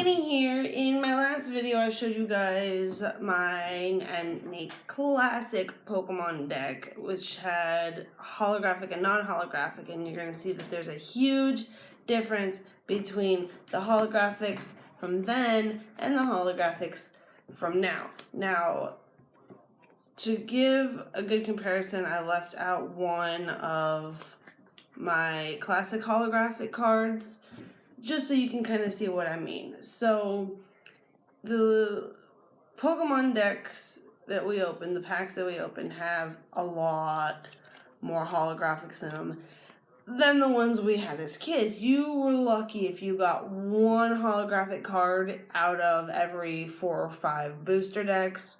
Annie here. In my last video, I showed you guys mine and Nate's classic Pokemon deck, which had holographic and non-holographic, and you're going to see that there's a huge difference between the holographics from then and the holographics from now. Now, to give a good comparison, I left out one of my classic holographic cards, just so you can kind of see what I mean. So, the Pokemon decks that we opened, the packs that we opened, have a lot more holographics in them than the ones we had as kids. You were lucky if you got one holographic card out of every 4 or 5 booster decks,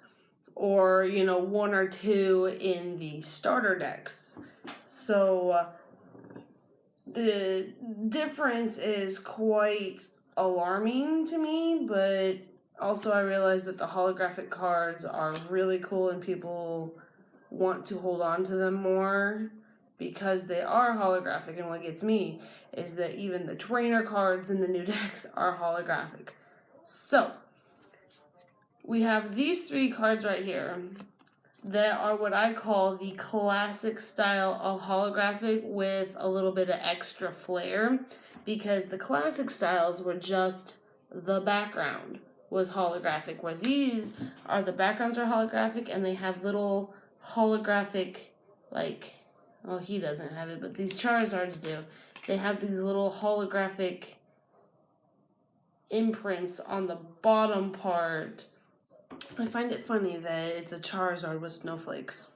or, you know, 1 or 2 in the starter decks. So, the difference is quite alarming to me, but also I realize that the holographic cards are really cool and people want to hold on to them more because they are holographic. And what gets me is that even the trainer cards in the new decks are holographic. So, we have these 3 cards right here that are what I call the classic style of holographic with a little bit of extra flair, because the classic styles were just the background was holographic, where these are the backgrounds are holographic and they have little holographic, like, well, he doesn't have it, but these Charizards do. They have these little holographic imprints on the bottom part. I find it funny that it's a Charizard with snowflakes.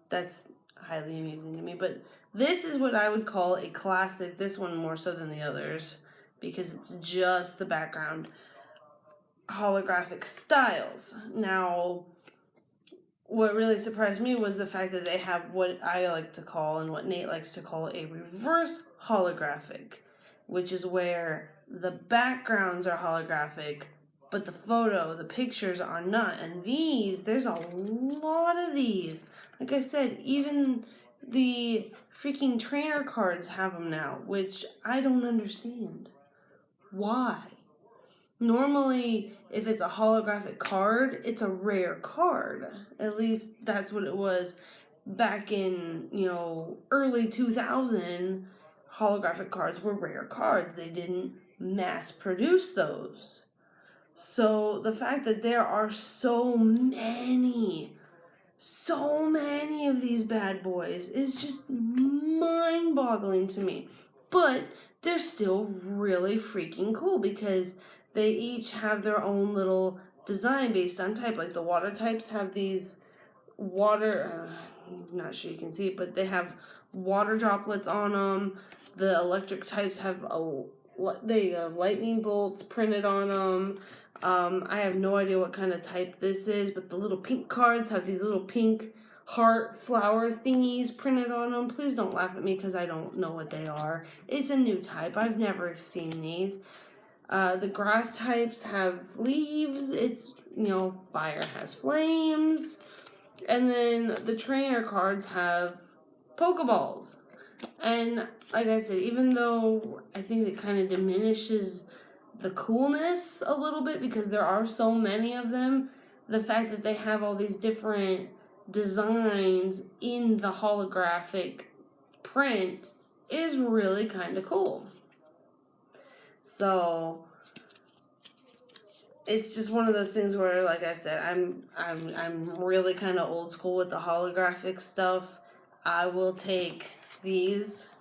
That's highly amusing to me. But this is what I would call a classic, this one more so than the others, because it's just the background holographic styles. Now, what really surprised me was the fact that they have what I like to call, and what Nate likes to call, a reverse holographic, which is where the backgrounds are holographic, but the pictures are not. And these, there's a lot of these. Like I said, even the freaking trainer cards have them now, which I don't understand. Why? Normally, if it's a holographic card, it's a rare card. At least that's what it was back in, early 2000. Holographic cards were rare cards. They didn't mass produce those. So the fact that there are so many of these bad boys is just mind-boggling to me. But they're still really freaking cool because they each have their own little design based on type. Like the water types have these water, I'm not sure you can see it, but they have water droplets on them. The electric types have lightning bolts printed on them. I have no idea what kind of type this is, but the little pink cards have these little pink heart flower thingies printed on them. Please don't laugh at me because I don't know what they are. It's a new type. I've never seen these. The grass types have leaves. It's, fire has flames. And then the trainer cards have Pokeballs. And like I said, even though I think it kind of diminishes the coolness a little bit because there are so many of them, the fact that they have all these different designs in the holographic print is really kind of cool. So it's just one of those things where, like I said, I'm really kind of old school with the holographic stuff. I will take these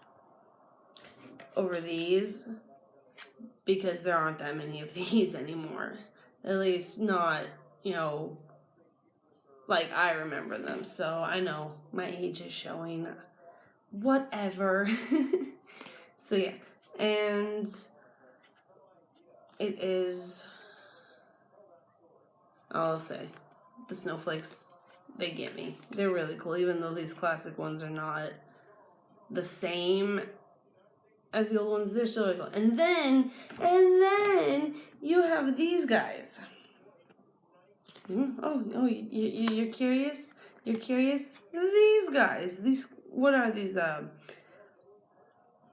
over these, because there aren't that many of these anymore. At least not, like I remember them. So I know my age is showing. Whatever. So yeah. And it is, I'll say, the snowflakes, they get me. They're really cool, even though these classic ones are not the same as the old ones. They're so cool. And then you have these guys. You're curious? You're curious? These guys. What are these?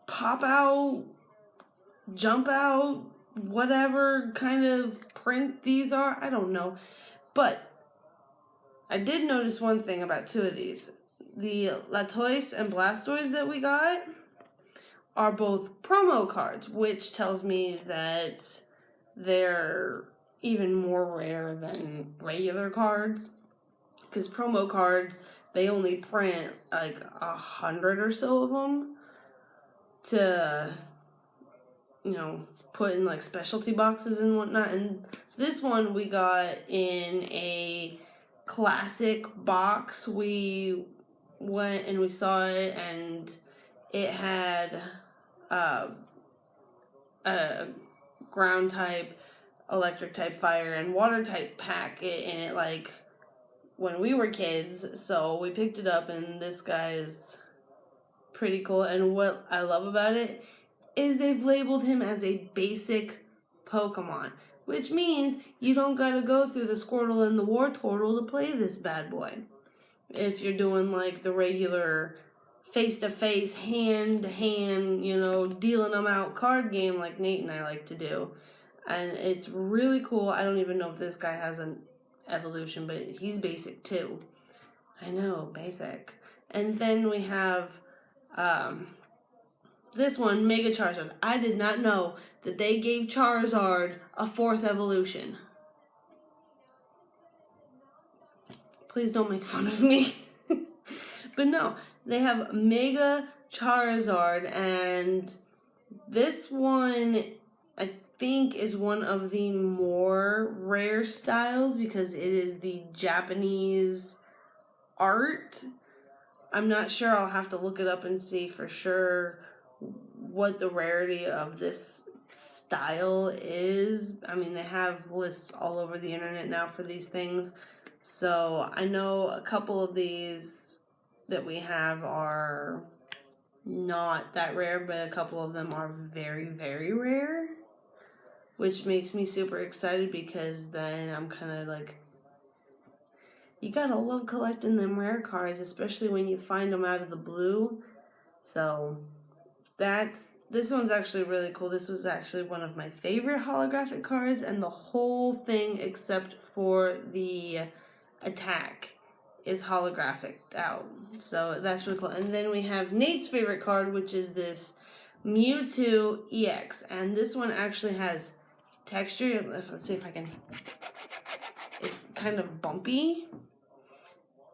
Pop out, jump out, whatever kind of print these are. I don't know. But I did notice one thing about two of these. The Latoise and Blastoise that we got are both promo cards, which tells me that they're even more rare than regular cards. Because promo cards, they only print like 100 or so of them to, put in like specialty boxes and whatnot. And this one we got in a classic box. We went and we saw it, and it had a ground type, electric type, fire, and water type pack in it, like when we were kids. So we picked it up, and this guy is pretty cool. And what I love about it is they've labeled him as a basic Pokemon, which means you don't gotta go through the Squirtle and the Wartortle to play this bad boy. If you're doing like the regular face-to-face, hand-to-hand, dealing them out card game like Nate and I like to do. And it's really cool. I don't even know if this guy has an evolution, but he's basic too. I know, basic. And then we have this one, Mega Charizard. I did not know that they gave Charizard a 4th evolution. Please don't make fun of me. But no, they have Mega Charizard, and this one I think is one of the more rare styles because it is the Japanese art. I'm not sure. I'll have to look it up and see for sure what the rarity of this style is. I mean, they have lists all over the internet now for these things. So I know a couple of these that we have are not that rare, but a couple of them are very, very rare, which makes me super excited because then I'm kind of like, you gotta love collecting them rare cards, especially when you find them out of the blue. So this one's actually really cool. This was actually one of my favorite holographic cards, and the whole thing except for the attack is holographic out. So that's really cool. And then we have Nate's favorite card, which is this Mewtwo EX. And this one actually has texture. Let's see if I can. It's kind of bumpy.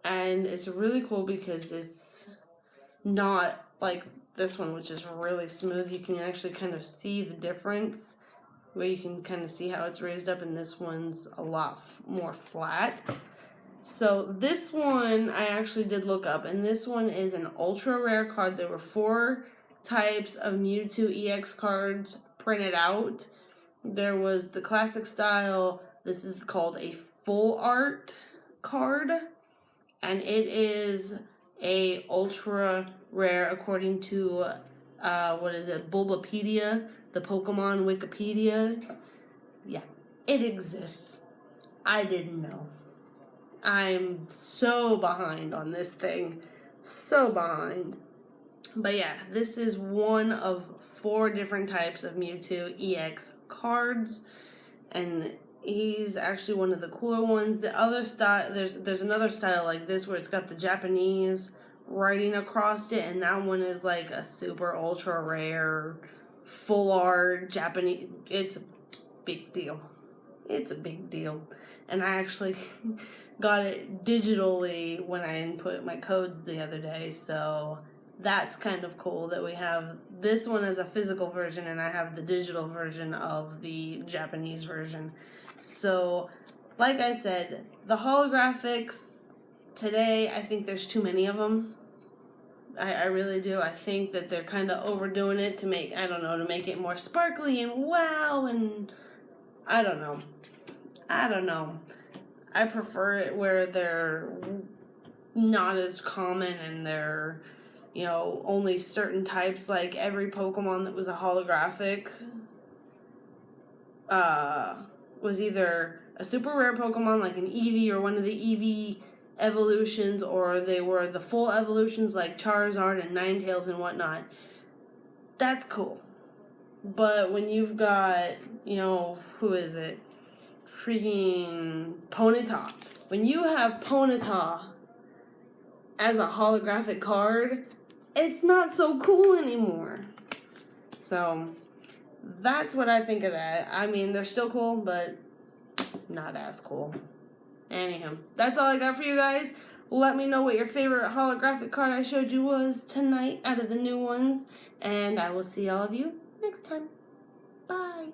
And it's really cool because it's not like this one, which is really smooth. You can actually kind of see the difference, where you can kind of see how it's raised up, and this one's a lot more flat. So this one I actually did look up, and this one is an ultra rare card. There were 4 types of Mewtwo EX cards printed out. There was the classic style. This is called a full art card, and it is a ultra rare according to Bulbapedia, the Pokemon Wikipedia. Yeah, it exists. I didn't know. I'm so behind on this thing. So behind. But yeah, this is one of 4 different types of Mewtwo EX cards. And he's actually one of the cooler ones. The other style, there's another style like this where it's got the Japanese writing across it. And that one is like a super ultra rare, full art Japanese. It's a big deal. It's a big deal. And I actually got it digitally when I input my codes the other day, so that's kind of cool that we have this one as a physical version and I have the digital version of the Japanese version. So, like I said, the holographics today, I think there's too many of them. I really do. I think that they're kind of overdoing it to make it more sparkly and wow, and I don't know. I prefer it where they're not as common and they're, only certain types. Like every Pokemon that was a holographic was either a super rare Pokemon like an Eevee or one of the Eevee evolutions, or they were the full evolutions like Charizard and Ninetales and whatnot. That's cool. But when you've got, you know, who is it? Freaking Ponyta. When you have Ponyta as a holographic card, it's not so cool anymore. So, that's what I think of that. I mean, they're still cool, but not as cool. Anyhow, that's all I got for you guys. Let me know what your favorite holographic card I showed you was tonight out of the new ones. And I will see all of you next time. Bye.